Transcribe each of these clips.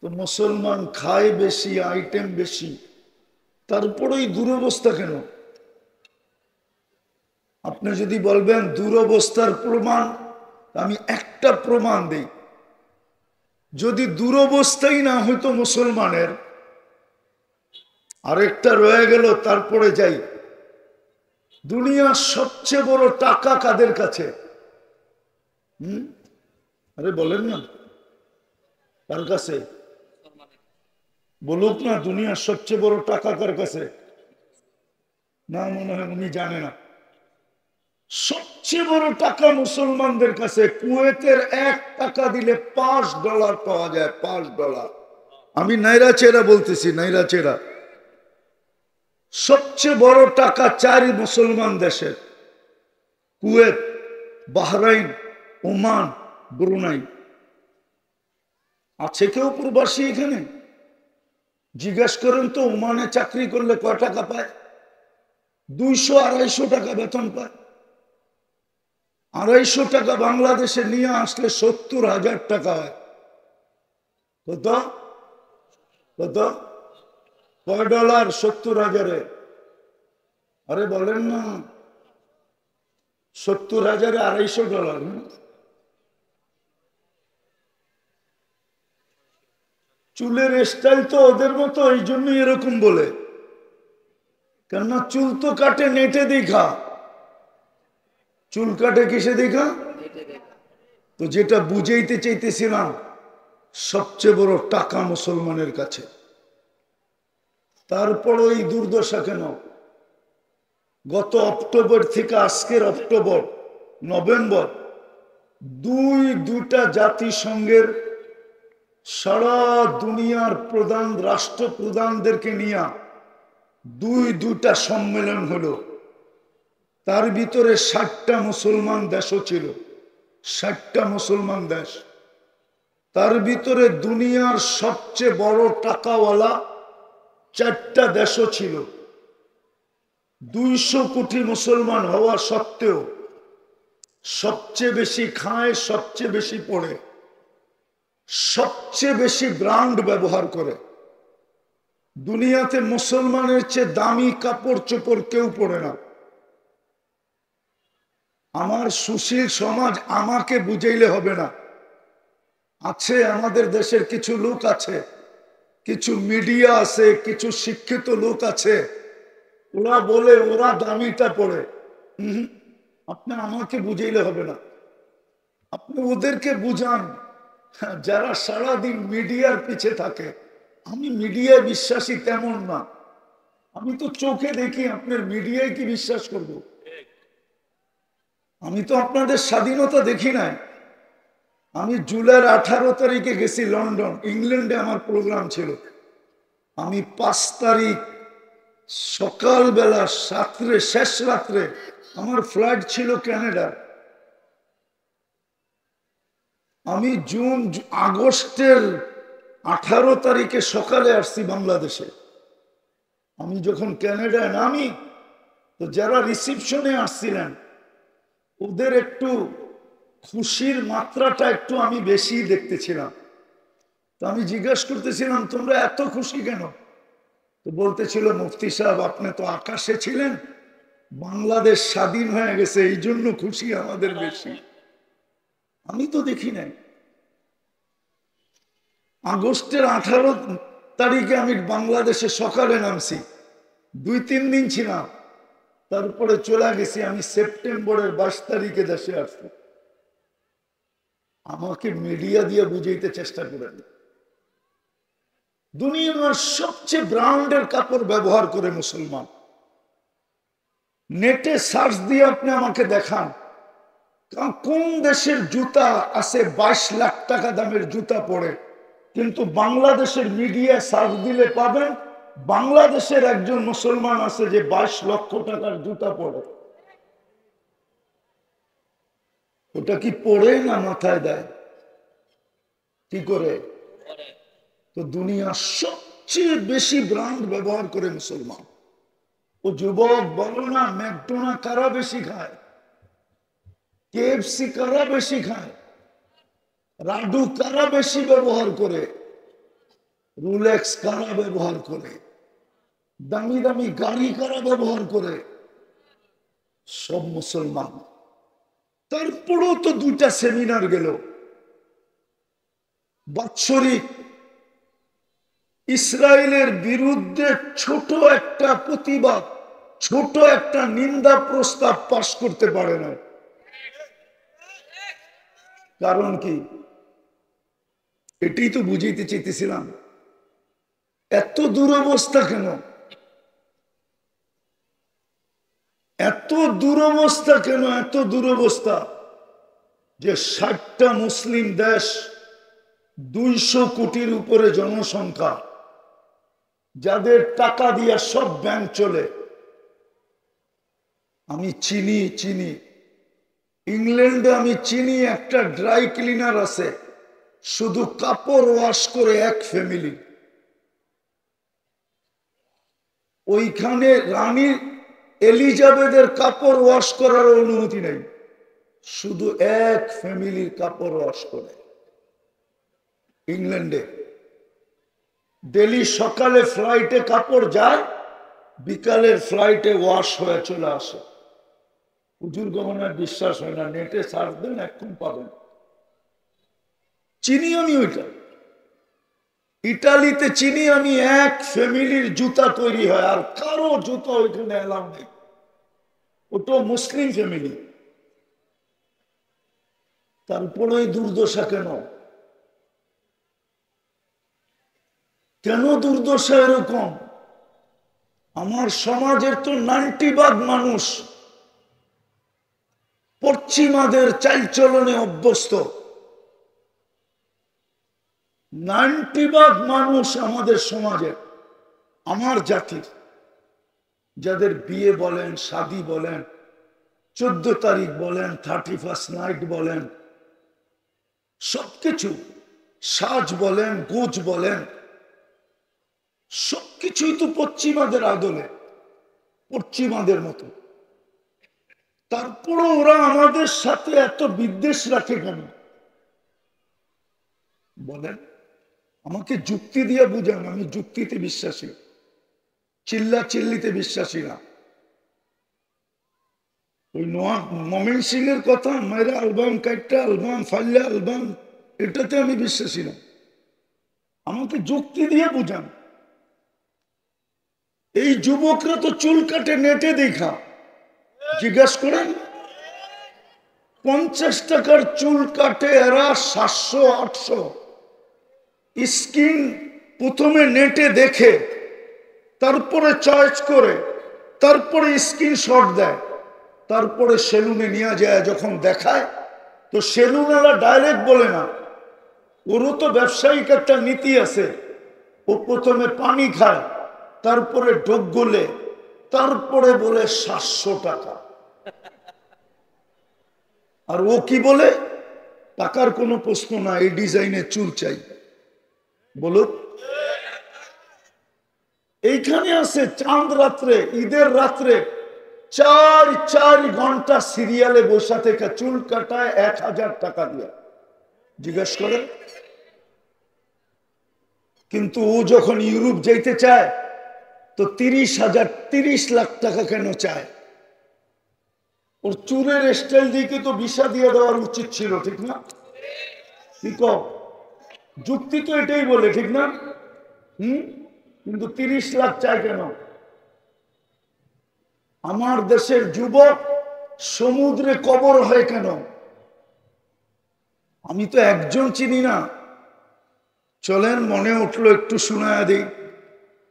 তো মুসলমান খায় বেশি, আইটেম বেশি, তারপরেই দুরবস্থা কেন? আপনি যদি বলবেন দুরবস্থার প্রমাণ, আমি একটা প্রমাণ দেই। যদি দুরবস্থাই না হইতো মুসলমানের, আরেকটা রয়ে গেল, তারপরে যাই। দুনিয়ার সবচেয়ে বড় টাকা কাদের কাছে? আরে বলেন না, কার কাছে? বলুক না, দুনিয়ার সবচেয়ে বড় টাকা কার কাছে? না, মনে হয় উনি জানে না। সবচেয়ে বড় টাকা মুসলমানদের কাছে। কুয়েতের $1 দিলে $5 পাওয়া যায়, $5। আমি নাইরা চেরা বলতেছি, নাইরা চেরা। সবচেয়ে বড় টাকা 4 মুসলমান দেশের: কুয়েত, বাহরাইন, ওমান, ব্রুনাই। আছে কেউ প্রবাসী এখানে? জিজ্ঞেস করেন তো, ওমানে চাকরি করলে কয় টাকা পায়? 200-250 টাকা বেতন পায়। 250 টাকা বাংলাদেশে নিয়ে আসলে 70,000 টাকা হয়। কত কত? কয় ডলার 70,000-এ? আরে বলেন না, 70,000-এ $250। চুলের স্টাইল তো ওদের মতো, এই জন্যই এরকম বলে। কেননা চুল তো কাটে নেটে দেখা। চুল কাটে কিসে দেখা? তো যেটা বুঝাইতে চাইতেছিলাম, সবচেয়ে বড় টাকা মুসলমানের কাছে। তারপরে এই দুর্দশা কেন? গত অক্টোবর থেকে আজকের অক্টোবর, নভেম্বর, দুইটা জাতিসংঘের সারা দুনিয়ার প্রধান রাষ্ট্রপ্রধানদেরকে নিয়ে দুইটা সম্মেলন হলো। তার ভিতরে 60টা মুসলমান দেশও ছিল, 60টা মুসলমান দেশ। তার ভিতরে দুনিয়ার সবচেয়ে বড় টাকাওয়ালা 4টা দেশও ছিল। 200 কোটি মুসলমান হওয়া সত্ত্বেও সবচেয়ে বেশি খায়, সবচেয়ে বেশি পড়ে, সবচেয়ে বেশি ব্র্যান্ড ব্যবহার করে। দুনিয়াতে মুসলমানের চেয়ে দামি কাপড় চোপড় কেউ পরে না। আমার সুশীল সমাজ আমাকে বুঝাইলে হবে না। আছে আমাদের দেশের কিছু লোক আছে, কিছু মিডিয়া আছে, কিছু শিক্ষিত লোক আছে, ওরা বলে ওরা দামিটা পড়ে। আপনি আমাকে বুঝাইলে হবে না, আপনি ওদেরকে বুঝান যারা সারাদিন মিডিয়ার পিছে থাকে। আমি মিডিয়ায় বিশ্বাসী তেমন না। আমি তো চোখে দেখি, আপনার মিডিয়ায় কি বিশ্বাস করব? আমি তো আপনাদের স্বাধীনতা দেখি নাই। আমি জুলাইয়ের 18 তারিখে গেছি লন্ডন, ইংল্যান্ডে আমার প্রোগ্রাম ছিল। আমি 5 তারিখ সকালবেলা শেষ রাত্রে আমার ফ্লাইট ছিল ক্যানাডার। আমি আগস্টের 18 তারিখে সকালে আসছি বাংলাদেশে। আমি যখন ক্যানাডায় নামি, তো যারা রিসিপশনে আসছিলেন ওদের একটু খুশির মাত্রাটা একটু আমি বেশি দেখতেছিলাম। তো আমি জিজ্ঞাসা করতেছিলাম, তোমরা এত খুশি কেন? তো বলতেছিল, মুফতি সাহেব আপনি তো আকাশে ছিলেন, বাংলাদেশ স্বাধীন হয়ে গেছে, এই জন্য খুশি আমাদের বেশি। আমি তো দেখি নাই। আগস্টের 18 তারিখে আমি বাংলাদেশে সকালে নামছি, 2-3 দিন ছিলাম, তারপরে চলে গেছি। আমি সেপ্টেম্বরের 22 তারিখে দেশে আসছি। আমাকে মিডিয়া দিয়ে বুঝাইতে চেষ্টা করেন, দুনিয়ার সবচেয়ে ব্র্যান্ডের কাপড় ব্যবহার করে মুসলমান। নেটে সার্চ দিয়ে আপনি আমাকে দেখান কোন দেশের জুতা আছে 22 লাখ টাকা দামের জুতা পরে, কিন্তু বাংলাদেশের মিডিয়া সার্চ দিলে পাবেন বাংলাদেশের একজন মুসলমান আছে যে 22 লক্ষ টাকার জুতা পরে। ওটা কি পরে না মাথায় দেয়? কি করে? তো দুনিয়ার সবচেয়ে বেশি ব্র্যান্ড ব্যবহার করে মুসলমান। ও যুবক বলো না, ম্যাকডোনা কারা বেশি খায়? KFC কারা বেশি খায়? রাডু কারা বেশি ব্যবহার করে? রুলেক্স কারা ব্যবহার করে, দামি দামি গাড়ি কারা ব্যবহার করে? সব মুসলমান। তারপরেও তো 2টা সেমিনার গেল বাৎসরিক। ইসরায়েলের বিরুদ্ধে ছোট একটা প্রতিবাদ, ছোট একটা নিন্দা প্রস্তাব পাশ করতে পারে না। কারণ কি? এটাই তো বুঝাইতে চাইতেছিলাম। এত দুরবস্থা কেন? এত দুরবস্থা কেন? এত দুরবস্থা যে 60টা মুসলিম দেশ, 200 কোটির উপরে জনসংখ্যা, যাদের টাকা দিয়া সব ব্যাংক চলে। আমি চিনি ইংল্যান্ডে আমি চিনি একটা ড্রাই ক্লিনার আছে, শুধু কাপড় ওয়াশ করে এক ফ্যামিলি। ওইখানে রানী এলিজাবেথের কাপড় ওয়াশ করার অনুমতি নেই, শুধু এক ফ্যামিলির কাপড় ওয়াশ করে। ইংল্যান্ডে ডেলি সকালে ফ্লাইটে কাপড় যায়, বিকালের ফ্লাইটে ওয়াশ হয়ে চলে আসে। হুজুর গমনের বিশ্বাস হয় না, নেটে সার্চ দেন, এখন পাবেন। চিনি আমি ওইটা। ইটালিতে চিনি আমি এক ফ্যামিলির জুতা তৈরি হয়, আর কারো জুতা ওইখানে এলাও নেই। ওটা মুসলিম ফ্যামিলি। তারপরে ওই দুর্দশা কেন? কেন দুর্দশা এরকম? আমার সমাজের তো 90% মানুষ পশ্চিমাদের চালচলনে অভ্যস্ত। 90% মানুষ আমাদের সমাজের, আমার জাতির, যাদের বিয়ে বলেন, শাদী বলেন, 14 তারিখ বলেন, 31st নাইট বলেন, সবকিছু, সাজ বলেন, গোজ বলেন, সবকিছুই তো পশ্চিমাদের আদলে, পশ্চিমাদের মতো। তারপরে ওরা আমাদের সাথে এত বিদ্বেষ রাখে কেন বলেন? আমাকে যুক্তি দিয়ে বুঝান। আমি যুক্তিতে বিশ্বাসী, চিল্লা চিল্লিতে বিশ্বাসী না। ওই মমিন সিং এর কথা, মেয়েরা অ্যালবাম কাটটা অ্যালবাম ফাল্লা অ্যালবাম, এটাতে আমি বিশ্বাসী না। আমাকে যুক্তি দিয়ে বুঝান। এই যুবকরা তো চুল কাটে নেটে দেখা, জিজ্ঞাসা করেন। 50 টাকার চুল কাটে এরা 700-800। স্কিন প্রথমে নেটে দেখে, তারপরে চয়েস করে, তারপরে স্ক্রিনশট দেয়, তারপরে সেলুনে নিয়ে যায়। যখন দেখায় তো সেলুনওয়ালা ডাইরেক্ট বলে না, ওরও তো ব্যবসায়িক একটা নীতি আছে। ও প্রথমে পানি খায়, তারপরে ঢোক গলে, তারপরে বলে 700 টাকা। আর ও কি বলে? টাকার কোনো প্রশ্ন না, এই ডিজাইনের চুল চাই। বলো, এইখানে আছে চাঁদ রাত্রে, ঈদের রাত্রে 4 ঘন্টা সিরিয়ালে বসা থেকে চুল কাটায় 1000 টাকা দিয়ে। জিজ্ঞেস করে। কিন্তু ও যখন ইউরোপ যাইতে চায় তো 30 লাখ টাকা কেন চায়? ওর চুলের স্টাইল দিকে তো ভিসা দিয়ে দেওয়ার উচিত ছিল, ঠিক না? কি কও? যুক্তি তো এটাই বলে, ঠিক না? কিন্তু 30 লাখ চায় কেন? আমার দেশের যুবক সমুদ্রে কবর হয় কেন? আমি তো একজন চিনি না। চলেন, মনে উঠলো একটু শোনায়া দিই।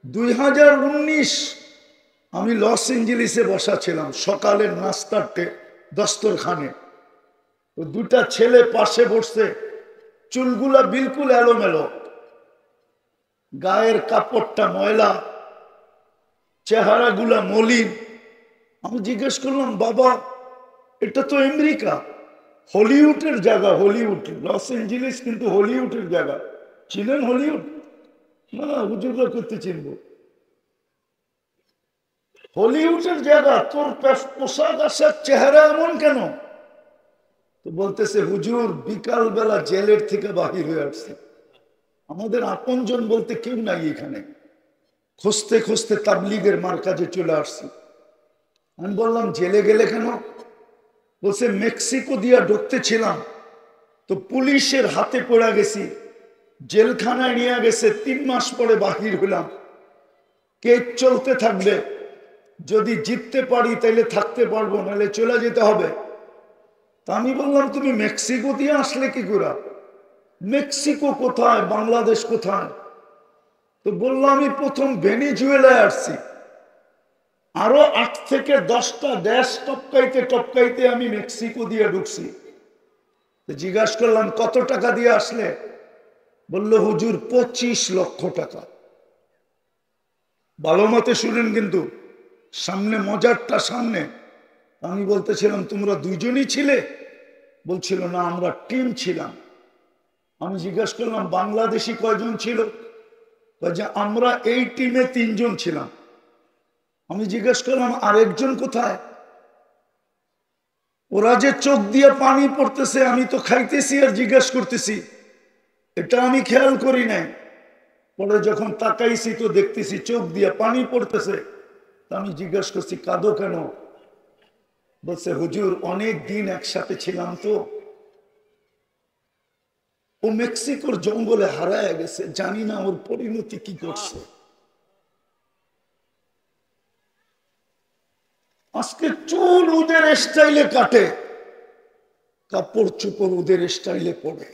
2019 আমি লস এঞ্জেলিসে বসা ছিলাম, সকালের নাস্তার দস্তরখানে। তো 2টা ছেলে পাশে বসছে, চুলগুলা বিলকুল এলোমেলো, গায়ের কাপড়টা ময়লা, চেহারাগুলা মলিন। আমি জিজ্ঞেস করলাম, বাবা এটা তো আমেরিকা, হলিউডের জায়গা। হলিউড, লস এঞ্জেলিস কিন্তু হলিউডের জায়গা। চিনেন হলিউড? না, হুজুররা করতে চিনবো। হলিউডের জায়গা, তোর পোশাক আশাক চেহারা এমন কেন? তো বলতেছে, হুজুর বিকাল বেলা জেলের থেকে বাহির হয়ে আসছে। আমাদের আপনজন বলতে কেউ নাই এখানে। খুঁজতে খুঁজতে তাবলিগের মার্কাজে চলে আসছি। আমি বললাম জেলে গেলে কেন? বলছে মেক্সিকো দিয়া ঢুকতে ছিলাম, তো পুলিশের হাতে পড়ে গেছি, জেলখানায় নিয়ে গেছে, 3 মাস পরে বাহির হলাম। কেস চলতে থাকবে, যদি জিততে পারি তাইলে থাকতে পারবো, নাহলে চলে যেতে হবে। তা আমি বললাম তুমি মেক্সিকো দিয়ে আসলে কি করে? মেক্সিকো কোথায়, বাংলাদেশ কোথায়? তো বললাম আমি প্রথম ভেনেজুয়েলায় আসছি, আরো 8 থেকে 10টা দেশ টপকাইতে টপকাইতে আমি মেক্সিকো দিয়ে ঢুকছি। জিজ্ঞাসা করলাম কত টাকা দিয়ে আসলে? বললো হুজুর 25 লক্ষ টাকা। ভালো মতে শুনেন কিন্তু, সামনে মজারটা সামনে। আমি বলতেছিলাম তোমরা দুইজনই ছিলে? বলছিল না, আমরা টিম ছিলাম। আমি জিজ্ঞাসা করলাম বাংলাদেশি কয়জন ছিল? যে আমরা এই টিমে 3 জন ছিলাম। আমি জিজ্ঞাসা করলাম আরেকজন কোথায়? ওরা যে চোখ দিয়ে পানি পড়তেছে, আমি তো খাইতেছি আর জিজ্ঞাসা করতেছি, এটা আমি খেয়াল করি নাই। পরে যখন তাকাইছি তো দেখতেছি চোখ দিয়ে পানি পড়তেছে। আমি জিজ্ঞাসা করছি কাঁদো কেন? বলছে হুজুর অনেক দিন একসাথে ছিলাম, তো ও মেক্সিকোর জঙ্গলে হারায় গেছে, জানি না ওর পরিণতি কি করছে। আজকে চুল ওদের স্টাইলে কাটে, কাপড় চোপড় ওদের স্টাইলে পরে,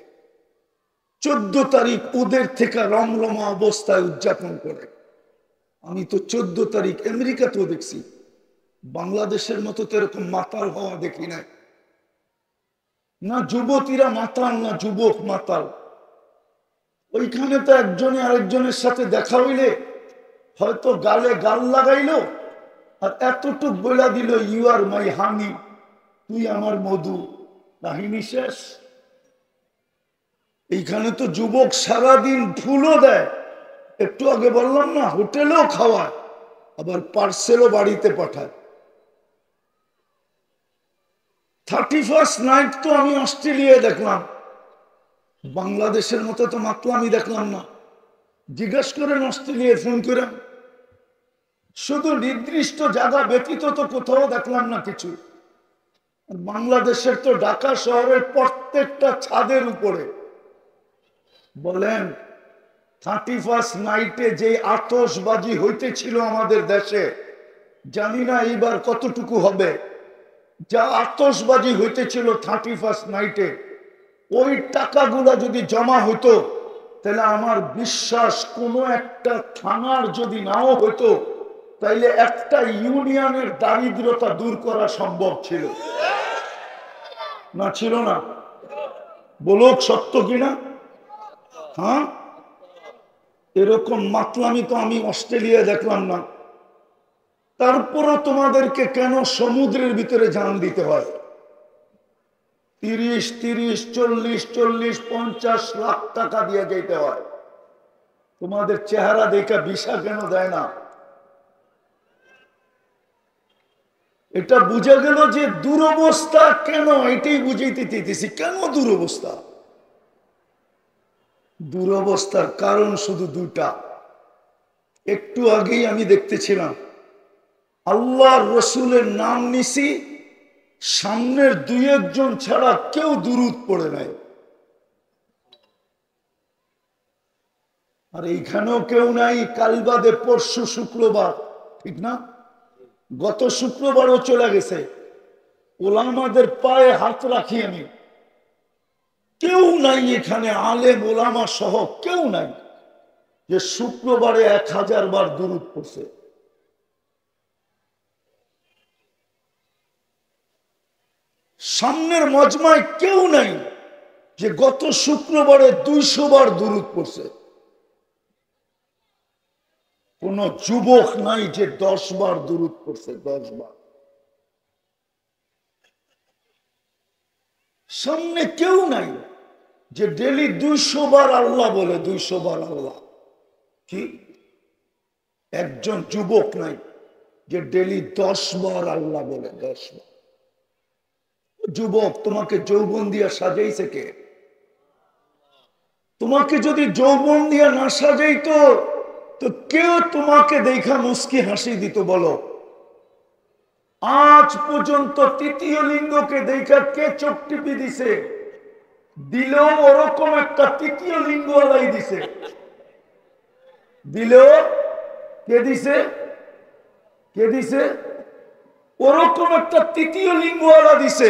14 তারিখ ওদের থেকে রমরমা অবস্থায় উদযাপন করে। আমি তো 14 তারিখ আমেরিকাতেও দেখছি, বাংলাদেশের মতো তো এরকম মাতাল হওয়া দেখি নাই। না যুবতীরা মাতাল, না যুবক মাতাল। ওইখানে তো একজনে আরেকজনের সাথে দেখা হইলে হয়তো গালে গাল লাগাইলো আর এতটুক বইলা দিল ইউ আর মাই হানি, তুই আমার মধু, কাহিনী শেষ। এইখানে তো যুবক সারাদিন ফুলও দেয়, একটু আগে বললাম না, হোটেলেও খাওয়ায়, আবার পার্সেলও বাড়িতে পাঠায়। 31st নাইট তো আমি অস্ট্রেলিয়ায় দেখলাম, বাংলাদেশের মতো তো মাতলামি দেখলাম না। জিজ্ঞাসা করেন অস্ট্রেলিয়ায় ফোন করে, শুধু নির্দিষ্ট জায়গা ব্যতীত তো কোথাও দেখলাম না কিছু। বাংলাদেশের তো ঢাকা শহরের প্রত্যেকটা ছাদের উপরে বলেন 31st নাইটে যে আতশবাজি হইতেছিল আমাদের দেশে, জানি না এইবার কতটুকু হবে। যা আতশবাজি হইতেছিল 31st নাইটে, ওই টাকাগুলা যদি জমা হতো তাহলে আমার বিশ্বাস কোন একটা থানার যদি নাও হতো তাইলে একটা ইউনিয়নের দারিদ্রতা দূর করা সম্ভব ছিল না? ছিল না? বলুক সত্য কিনা? হ্যাঁ, এরকম মাতলামি তো আমি অস্ট্রেলিয়া দেখলাম না। তারপরও তোমাদেরকে কেন সমুদ্রের ভিতরে জান দিতে হয়? 30, 30, 40, 40, 50 লাখ টাকা দিয়ে যেতে হয়। তোমাদের চেহারা দেখা ভিসা কেন দেয় না? এটা বুঝা গেল যে দুরবস্থা কেন, এটাই বুঝাইতে চাইতেছি। কেন দুরবস্থা? দুরবস্থার কারণ শুধু 2টা। একটু আগেই আমি দেখতেছিলাম, আল্লাহ রসুলের নাম নিছি, সামনের 2-1 জন ছাড়া কেউ দুরূদ পড়ে নাই। আর এইখানেও কেউ নাই, কাল বাদে পরশু শুক্রবার, ঠিক না? গত শুক্রবারও চলে গেছে। ওলামাদের পায়ে হাত রাখি আমি, কেউ নাই এখানে, আলেম ওলামা সহ কেউ নাই যে শুক্রবারে 1000 বার দুরূদ পড়ছে। সামনের মজমায় কেউ নাই যে গত শুক্রবারে 200 বার দুরূদ পড়ছে। কোন যুবক নাই যে 10 বার দুরূদ পড়ছে, 10 বার। সামনে কেউ নাই যে ডেলি 200 বার আল্লাহ বলে, 200 বার আল্লাহ। কি একজন যুবক নাই যে ডেলি 10 বার আল্লাহ বলে, 10 বার। যুবক, তোমাকে যৌবন দিয়া সাজাইছে কে? তোমাকে যদি যৌবন দিয়ে না সাজাইতো তো কেউ তোমাকে দেখা মুস্কি হাসি দিত? বলো, আজ পর্যন্ত তৃতীয় লিঙ্গকে দেখা কে চোখ টিপি দিছে? দিলেও ওরকম একটা তৃতীয় লিঙ্গ আলাই দিছে। দিলেও কে দিছে? কে দিছে? ওরকম একটা তৃতীয় লিঙ্গ আলা দিছে।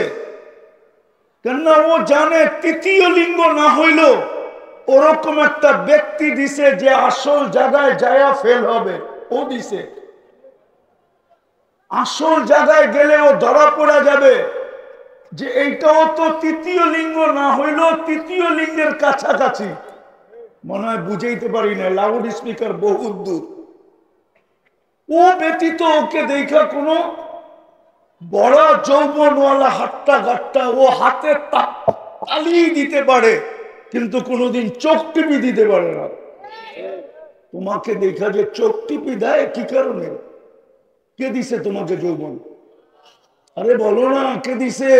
কেননা ও জানে তৃতীয় লিঙ্গ না হইল ওরকম একটা ব্যক্তি দিছে যে আসল জায়গায় যায়া ফেল হবে, ও দিছে। আসল জায়গায় গেলে ও ধরা পড়া যাবে যে এইটাও তো তৃতীয় লিঙ্গ না হইল তৃতীয় লিঙ্গের কাছাকাছি। মনে হয় বুঝাইতে পারি না, লাউড স্পিকার বহুত দূর। ও ব্যতীত ওকে দেখা কোনো বড় যৌবনওয়ালা হাট্টা গাট্টা ও হাতে তালি দিতে পারে কিন্তু কোনোদিন চোখ টিপি দিতে পারে না। তোমাকে দেখা যে চোখ টিপি দেয় কি কারণে? কে দিছে তোমাকে যৌবন? আরে বলো না, কে দিছে?